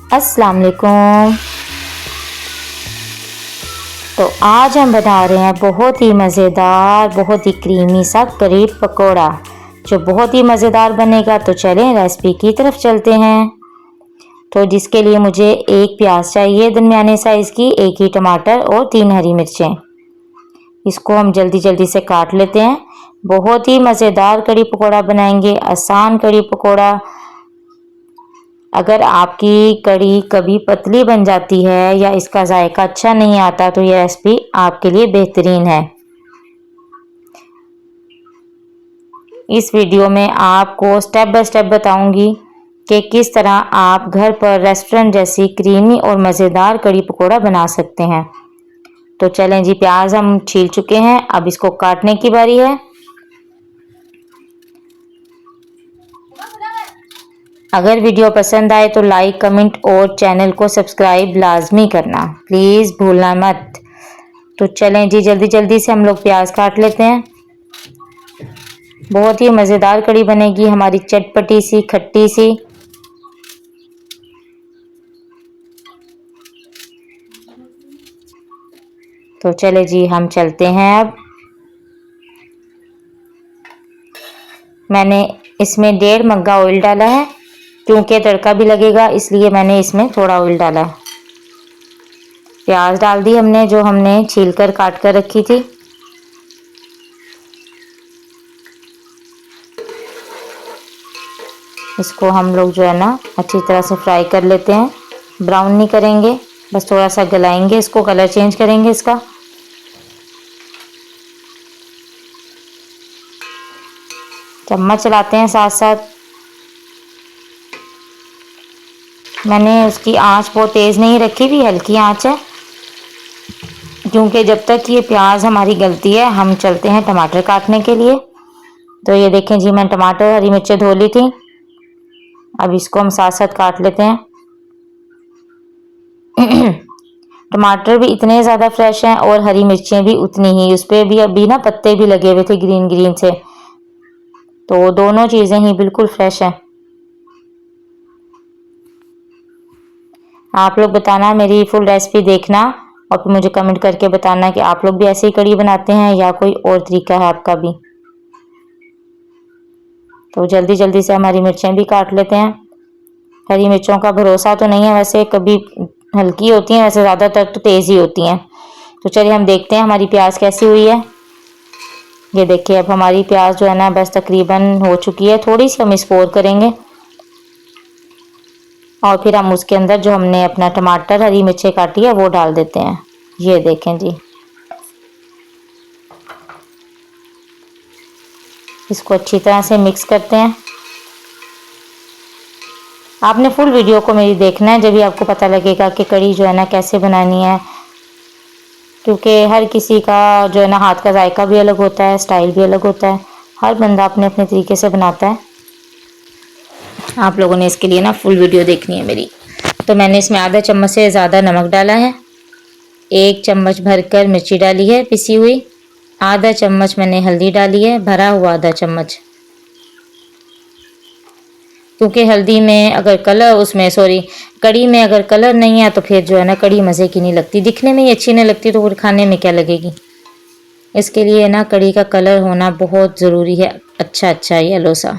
अस्सलाम वालेकुम। तो आज हम बना रहे हैं बहुत ही मज़ेदार, बहुत ही क्रीमी सा करी पकोड़ा, जो बहुत ही मज़ेदार बनेगा। तो चलें रेसिपी की तरफ चलते हैं। तो जिसके लिए मुझे एक प्याज चाहिए दरमियाने साइज़ की, एक ही टमाटर और 3 हरी मिर्चें। इसको हम जल्दी जल्दी से काट लेते हैं। बहुत ही मज़ेदार कड़ी पकोड़ा बनाएंगे, आसान कड़ी पकोड़ा। अगर आपकी कड़ी कभी पतली बन जाती है या इसका जायका अच्छा नहीं आता तो यह रेसिपी आपके लिए बेहतरीन है। इस वीडियो में आपको स्टेप बाय स्टेप बताऊंगी कि किस तरह आप घर पर रेस्टोरेंट जैसी क्रीमी और मज़ेदार कड़ी पकोड़ा बना सकते हैं। तो चलें जी, प्याज हम छील चुके हैं, अब इसको काटने की बारी है। अगर वीडियो पसंद आए तो लाइक, कमेंट और चैनल को सब्सक्राइब लाजमी करना, प्लीज़ भूलना मत। तो चलें जी, जल्दी जल्दी से हम लोग प्याज काट लेते हैं। बहुत ही मज़ेदार कड़ी बनेगी हमारी, चटपटी सी, खट्टी सी। तो चले जी, हम चलते हैं। अब मैंने इसमें 1.5 मग्गा ऑयल डाला है, क्योंकि तड़का भी लगेगा इसलिए मैंने इसमें थोड़ा ऑयल डाला है। प्याज डाल दी हमने, जो हमने छील कर काट कर रखी थी। इसको हम लोग जो है ना अच्छी तरह से फ्राई कर लेते हैं। ब्राउन नहीं करेंगे, बस थोड़ा सा गलाएंगे इसको, कलर चेंज करेंगे इसका। चम्मच चलाते हैं साथ साथ। मैंने उसकी आंच बहुत तेज़ नहीं रखी हुई, हल्की आंच है, क्योंकि जब तक ये प्याज हमारी गलती है हम चलते हैं टमाटर काटने के लिए। तो ये देखें जी, मैं टमाटर हरी मिर्चें धो ली थी, अब इसको हम साथ साथ काट लेते हैं। टमाटर भी इतने ज़्यादा फ्रेश हैं और हरी मिर्चें भी उतनी ही, उस पर भी अभी ना पत्ते भी लगे हुए थे ग्रीन ग्रीन से, तो दोनों चीज़ें ही बिल्कुल फ्रेश हैं। आप लोग बताना, मेरी फुल रेसिपी देखना और फिर मुझे कमेंट करके बताना कि आप लोग भी ऐसे ही कड़ी बनाते हैं या कोई और तरीका है आपका भी। तो जल्दी जल्दी से हमारी मिर्चें भी काट लेते हैं। हरी मिर्चों का भरोसा तो नहीं है, वैसे कभी हल्की होती हैं, वैसे ज़्यादातर तो तेज़ ही होती हैं। तो चलिए हम देखते हैं हमारी प्याज कैसी हुई है। ये देखिए, अब हमारी प्याज जो है ना बस तकरीबन हो चुकी है, थोड़ी सी हम इसको और करेंगे और फिर हम उसके अंदर जो हमने अपना टमाटर हरी मिर्चें काटी है वो डाल देते हैं। ये देखें जी, इसको अच्छी तरह से मिक्स करते हैं। आपने फुल वीडियो को मेरी देखना है, जब भी आपको पता लगेगा कि कड़ी जो है ना कैसे बनानी है, क्योंकि हर किसी का जो है ना हाथ का जायका भी अलग होता है, स्टाइल भी अलग होता है, हर बंदा अपने अपने तरीके से बनाता है। आप लोगों ने इसके लिए ना फुल वीडियो देखनी है मेरी। तो मैंने इसमें आधा चम्मच से ज़्यादा नमक डाला है, 1 चम्मच भरकर मिर्ची डाली है पिसी हुई, आधा चम्मच मैंने हल्दी डाली है, भरा हुआ आधा चम्मच, क्योंकि हल्दी में अगर कलर कड़ी में अगर कलर नहीं है तो फिर जो है ना कड़ी मज़े की नहीं लगती, दिखने में ही अच्छी नहीं लगती, तो फिर खाने में क्या लगेगी। इसके लिए ना कड़ी का कलर होना बहुत ज़रूरी है, अच्छा अच्छा येलो सा।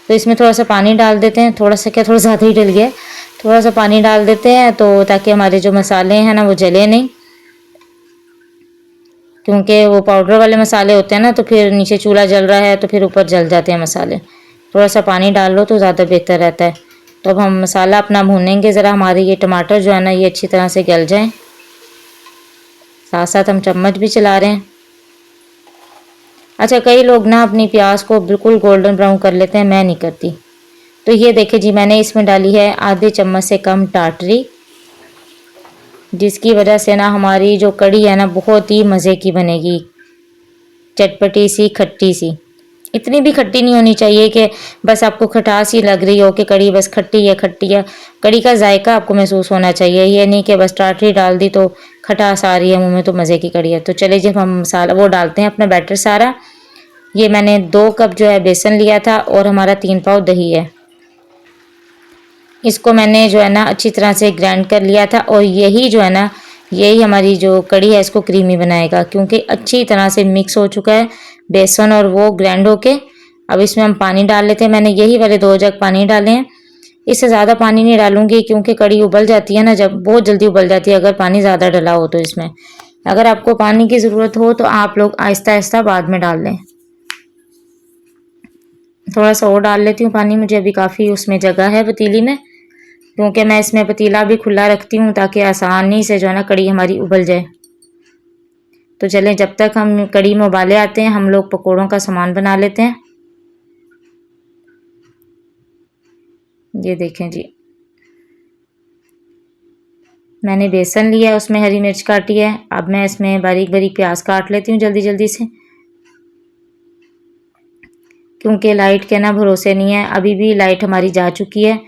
तो इसमें थोड़ा सा पानी डाल देते हैं, थोड़ा सा क्या, थोड़ा ज़्यादा ही डल गया, थोड़ा सा पानी डाल देते हैं तो ताकि हमारे जो मसाले हैं ना वो जले नहीं, क्योंकि वो पाउडर वाले मसाले होते हैं ना तो फिर नीचे चूल्हा जल रहा है तो फिर ऊपर जल जाते हैं मसाले। थोड़ा सा पानी डाल लो तो ज़्यादा बेहतर रहता है। तो अब हम मसाला अपना भूनेंगे ज़रा, हमारे ये टमाटर जो है ना ये अच्छी तरह से गल जाएं। साथ साथ हम चम्मच भी चला रहे हैं। अच्छा, कई लोग ना अपनी प्याज को बिल्कुल गोल्डन ब्राउन कर लेते हैं, मैं नहीं करती। तो ये देखिए जी, मैंने इसमें डाली है आधे चम्मच से कम टाटरी, जिसकी वजह से ना हमारी जो कड़ी है ना बहुत ही मज़े की बनेगी, चटपटी सी, खट्टी सी। इतनी भी खट्टी नहीं होनी चाहिए कि बस आपको खटास ही लग रही हो कि कड़ी बस खट्टी है खट्टी है। कड़ी का जायका आपको महसूस होना चाहिए, ये नहीं कि बस टाटरी डाल दी तो खटास आ रही है मुंह में तो मज़े की कड़ी है। तो चलिए जब हम मसाला वो डालते हैं अपना बैटर सारा। ये मैंने 2 कप जो है बेसन लिया था और हमारा 3 पाव दही है। इसको मैंने जो है ना अच्छी तरह से ग्राइंड कर लिया था और यही जो है ना यही हमारी जो कड़ी है इसको क्रीमी बनाएगा, क्योंकि अच्छी तरह से मिक्स हो चुका है बेसन और वो ग्राइंड होके। अब इसमें हम पानी डाल लेते हैं। मैंने यही वाले 2 जग पानी डाले हैं, इससे ज़्यादा पानी नहीं डालूंगी क्योंकि कड़ी उबल जाती है ना, जब बहुत जल्दी उबल जाती है अगर पानी ज़्यादा डला हो तो इसमें। अगर आपको पानी की ज़रूरत हो तो आप लोग आहिस्ता आहिस्ता बाद में डाल लें। थोड़ा सा और डाल लेती हूँ पानी, मुझे अभी काफ़ी उसमें जगह है पतीली में, क्योंकि मैं इसमें पतीला भी खुला रखती हूँ ताकि आसानी से जो है ना कड़ी हमारी उबल जाए। तो चलें, जब तक हम कड़ी में उबाले आते हैं हम लोग पकौड़ों का सामान बना लेते हैं। ये देखें जी, मैंने बेसन लिया, उसमें हरी मिर्च काटी है। अब मैं इसमें बारीक बारीक प्याज काट लेती हूँ जल्दी जल्दी से, क्योंकि लाइट के ना भरोसे नहीं है। अभी भी लाइट हमारी जा चुकी है,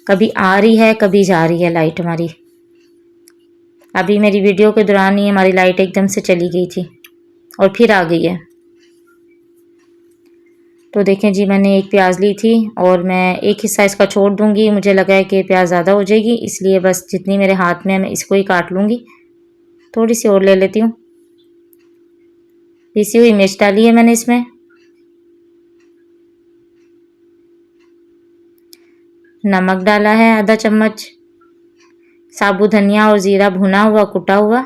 कभी आ रही है कभी जा रही है लाइट हमारी। अभी मेरी वीडियो के दौरान ही हमारी लाइट एकदम से चली गई थी और फिर आ गई है। तो देखें जी, मैंने एक प्याज ली थी और मैं एक हिस्सा इसका छोड़ दूंगी, मुझे लगा है कि प्याज ज़्यादा हो जाएगी, इसलिए बस जितनी मेरे हाथ में है मैं इसको ही काट लूँगी। थोड़ी सी और ले लेती हूँ। पिसी हुई मिर्च डाली है मैंने इसमें, नमक डाला है आधा चम्मच, साबुत धनिया और ज़ीरा भुना हुआ कुटा हुआ,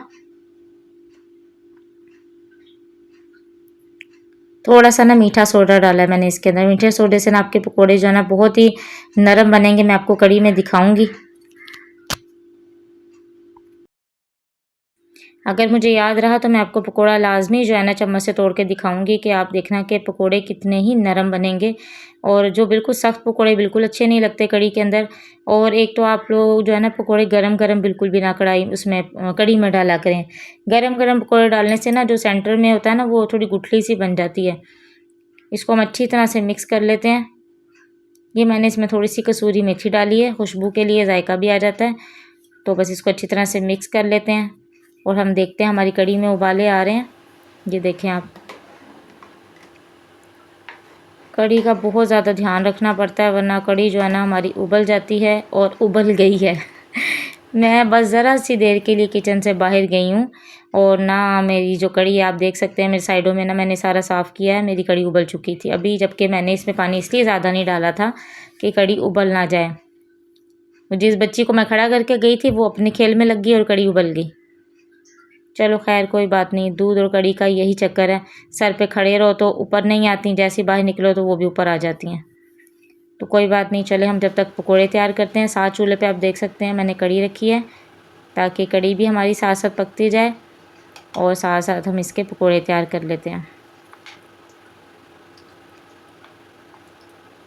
थोड़ा सा ना मीठा सोडा डाला है मैंने इसके अंदर। मीठे सोडे से ना आपके पकोड़े जो है ना बहुत ही नरम बनेंगे, मैं आपको कड़ी में दिखाऊंगी। अगर मुझे याद रहा तो मैं आपको पकोड़ा लाजमी जो है ना चम्मच से तोड़ के दिखाऊंगी कि आप देखना कि पकोड़े कितने ही नरम बनेंगे। और जो बिल्कुल सख्त पकोड़े बिल्कुल अच्छे नहीं लगते कड़ी के अंदर। और एक तो आप लोग जो है ना पकोड़े गरम गरम बिल्कुल भी ना कढ़ाई उसमें कड़ी में डाला करें। गरम गरम पकोड़े डालने से ना जो सेंटर में होता है ना वो थोड़ी गुठली सी बन जाती है। इसको हम अच्छी तरह से मिक्स कर लेते हैं। ये मैंने इसमें थोड़ी सी कसूरी मेथी डाली है, खुशबू के लिए, जायका भी आ जाता है। तो बस इसको अच्छी तरह से मिक्स कर लेते हैं और हम देखते हैं हमारी कड़ी में उबाले आ रहे हैं। ये देखें आप, कड़ी का बहुत ज़्यादा ध्यान रखना पड़ता है वरना कड़ी जो है ना हमारी उबल जाती है और उबल गई है। मैं बस ज़रा सी देर के लिए किचन से बाहर गई हूँ और ना मेरी जो कड़ी है आप देख सकते हैं मेरे साइडों में ना मैंने सारा साफ़ किया है, मेरी कड़ी उबल चुकी थी अभी, जबकि मैंने इसमें पानी इसलिए ज़्यादा नहीं डाला था कि कड़ी उबल ना जाए। जिस बच्ची को मैं खड़ा करके गई थी वो अपने खेल में लग गई और कड़ी उबल गई। चलो खैर कोई बात नहीं, दूध और कड़ी का यही चक्कर है, सर पे खड़े रहो तो ऊपर नहीं आती, जैसे बाहर निकलो तो वो भी ऊपर आ जाती हैं। तो कोई बात नहीं, चले हम जब तक पकोड़े तैयार करते हैं। साथ चूल्हे पे आप देख सकते हैं मैंने कड़ी रखी है ताकि कड़ी भी हमारी साथ साथ पकती जाए और साथ साथ हम इसके पकोड़े तैयार कर लेते हैं।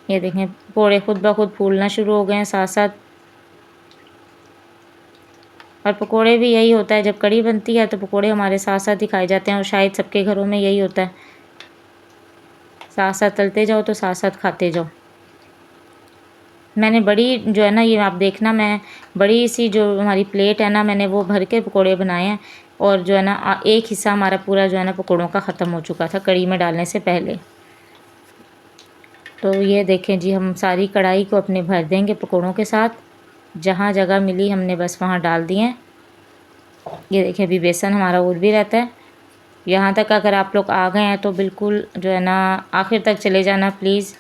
ये देखें पकोड़े खुद ब खुद फूलना शुरू हो गए हैं साथ साथ। और पकोड़े भी यही होता है, जब कड़ी बनती है तो पकोड़े हमारे साथ साथ ही खाए जाते हैं और शायद सबके घरों में यही होता है, साथ साथ तलते जाओ तो साथ साथ खाते जाओ। मैंने बड़ी जो है ना ये आप देखना, मैं बड़ी सी जो हमारी प्लेट है ना मैंने वो भर के पकोड़े बनाए हैं और जो है ना एक हिस्सा हमारा पूरा जो है ना पकोड़ों का ख़त्म हो चुका था कड़ी में डालने से पहले। तो ये देखें जी, हम सारी कढ़ाई को अपने भर देंगे पकोड़ों के साथ, जहाँ जगह मिली हमने बस वहाँ डाल दिए हैं। ये देखें अभी बेसन हमारा और भी रहता है। यहाँ तक अगर आप लोग आ गए हैं तो बिल्कुल जो है ना आखिर तक चले जाना प्लीज़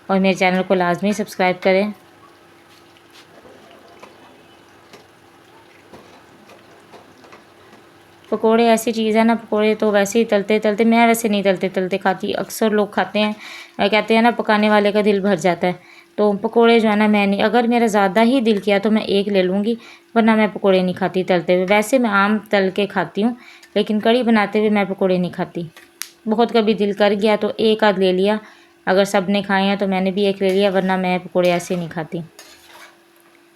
और मेरे चैनल को लाजमी सब्सक्राइब करें। पकोड़े ऐसी चीज़ है ना, पकोड़े तो वैसे ही तलते तलते, मैं वैसे नहीं तलते तलते खाती, अक्सर लोग खाते हैं, कहते हैं ना पकाने वाले का दिल भर जाता है। तो पकोड़े जो है ना मैं नहीं, अगर मेरा ज़्यादा ही दिल किया तो मैं एक ले लूँगी, वरना मैं पकोड़े नहीं खाती तलते हुए। वैसे मैं आम तल के खाती हूँ लेकिन कड़ी बनाते हुए मैं पकोड़े नहीं खाती। बहुत कभी दिल कर गया तो एक आध ले लिया, अगर सब ने खाए हैं तो मैंने भी एक ले लिया, वरना मैं पकोड़े ऐसे नहीं खाती।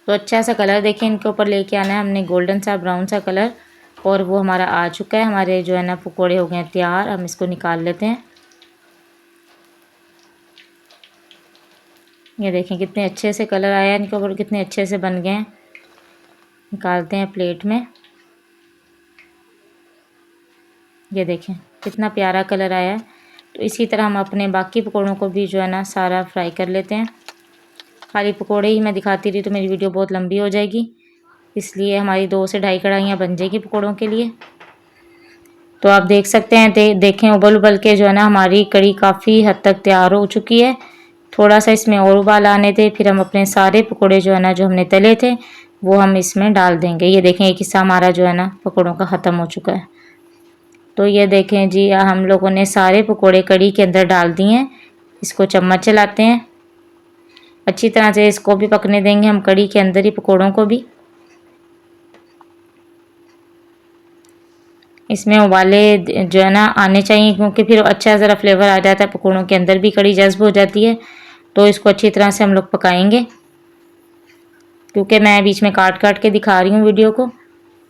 तो अच्छा सा कलर देखें इनके ऊपर लेके आना है हमने, गोल्डन सा ब्राउन सा कलर, और वो हमारा आ चुका है। हमारे जो है ना पकोड़े हो गए तैयार, हम इसको निकाल लेते हैं। ये देखें कितने अच्छे से कलर आया है इनके ऊपर, कितने अच्छे से बन गए हैं। निकालते हैं प्लेट में। ये देखें कितना प्यारा कलर आया है। तो इसी तरह हम अपने बाकी पकौड़ों को भी जो है ना सारा फ्राई कर लेते हैं। खाली पकोड़े ही मैं दिखाती रही तो मेरी वीडियो बहुत लंबी हो जाएगी, इसलिए हमारी 2 से ढाई कढ़ाइयाँ बन जाएगी पकोड़ों के लिए। तो आप देख सकते हैं, देखें उबल उबल के जो है ना हमारी कड़ी काफ़ी हद तक तैयार हो चुकी है। थोड़ा सा इसमें और उबाल आने थे, फिर हम अपने सारे पकोड़े जो है ना जो हमने तले थे वो हम इसमें डाल देंगे। ये देखें एक हिस्सा हमारा जो है ना पकोड़ों का ख़त्म हो चुका है। तो ये देखें जी, हम लोगों ने सारे पकोड़े कड़ी के अंदर डाल दिए हैं। इसको चम्मच चलाते हैं, अच्छी तरह से इसको भी पकने देंगे हम कड़ी के अंदर ही, पकोड़ों को भी। इसमें उबाले जो है ना आने चाहिए, क्योंकि फिर अच्छा ज़रा फ्लेवर आ जाता है पकोड़ों के अंदर भी, कड़ी जज्ब हो जाती है। तो इसको अच्छी तरह से हम लोग पकाएंगे, क्योंकि मैं बीच में काट काट के दिखा रही हूँ वीडियो को।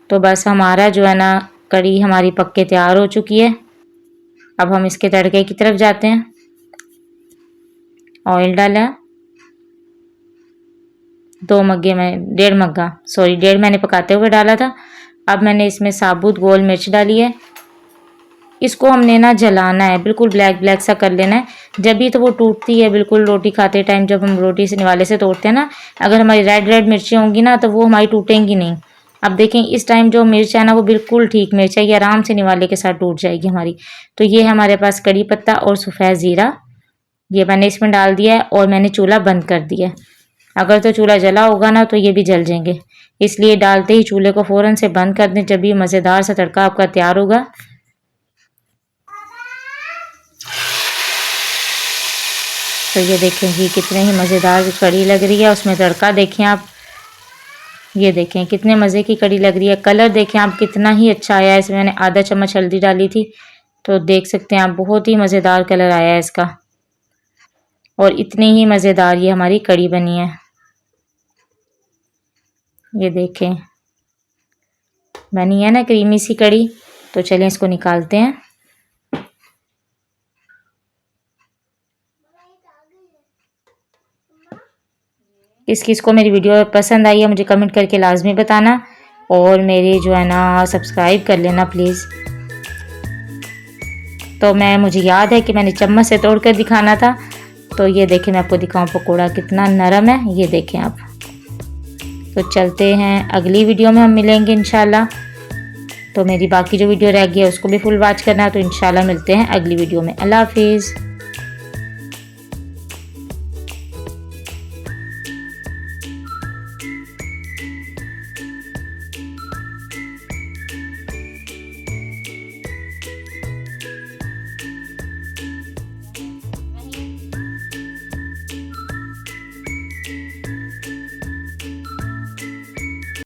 तो बस हमारा जो है ना कड़ी हमारी पक के तैयार हो चुकी है। अब हम इसके तड़के की तरफ जाते हैं। ऑयल डाला 2 मग्गे में 1.5 मग्गा, सॉरी 1.5 मैंने पकाते हुए डाला था। अब मैंने इसमें साबुत गोल मिर्च डाली है। इसको हमने ना जलाना है, बिल्कुल ब्लैक ब्लैक सा कर लेना है। जब भी तो वो टूटती है बिल्कुल रोटी खाते टाइम, जब हम रोटी से निवाले से तोड़ते हैं ना, अगर हमारी रेड रेड मिर्चें होंगी ना तो वो हमारी टूटेंगी नहीं। अब देखें इस टाइम जो मिर्च है ना वो बिल्कुल ठीक मिर्च है, ये आराम से निवाले के साथ टूट जाएगी हमारी। तो ये हमारे पास कड़ी पत्ता और सफ़ेद ज़ीरा ये मैंने इसमें डाल दिया है, और मैंने चूल्हा बंद कर दिया है। अगर तो चूल्हा जला होगा ना तो ये भी जल जाएंगे, इसलिए डालते ही चूल्हे को फ़ौरन से बंद कर दें, जब ये मज़ेदार सा तड़का आपका तैयार होगा। तो ये देखें जी कितने ही मज़ेदार कड़ी लग रही है, उसमें तड़का देखें आप, ये देखें कितने मज़े की कड़ी लग रही है। कलर देखें आप कितना ही अच्छा आया है, इसमें मैंने आधा चम्मच हल्दी डाली थी, तो देख सकते हैं आप बहुत ही मज़ेदार कलर आया है इसका, और इतनी ही मज़ेदार ये हमारी कड़ी बनी है। ये देखें बनी है ना क्रीमी सी कड़ी। तो चलें इसको निकालते हैं। किस किस को मेरी वीडियो पसंद आई है मुझे कमेंट करके लाजमी बताना, और मेरे जो है ना सब्सक्राइब कर लेना प्लीज़। तो मुझे याद है कि मैंने चम्मच से तोड़ कर दिखाना था। तो ये देखें मैं आपको दिखाऊं पकोड़ा कितना नरम है, ये देखें आप। तो चलते हैं अगली वीडियो में हम मिलेंगे इंशाल्लाह। तो मेरी बाकी जो वीडियो रह गई है उसको भी फुल वॉच करना। तो इंशाल्लाह मिलते हैं अगली वीडियो में। अल्लाह हाफिज़।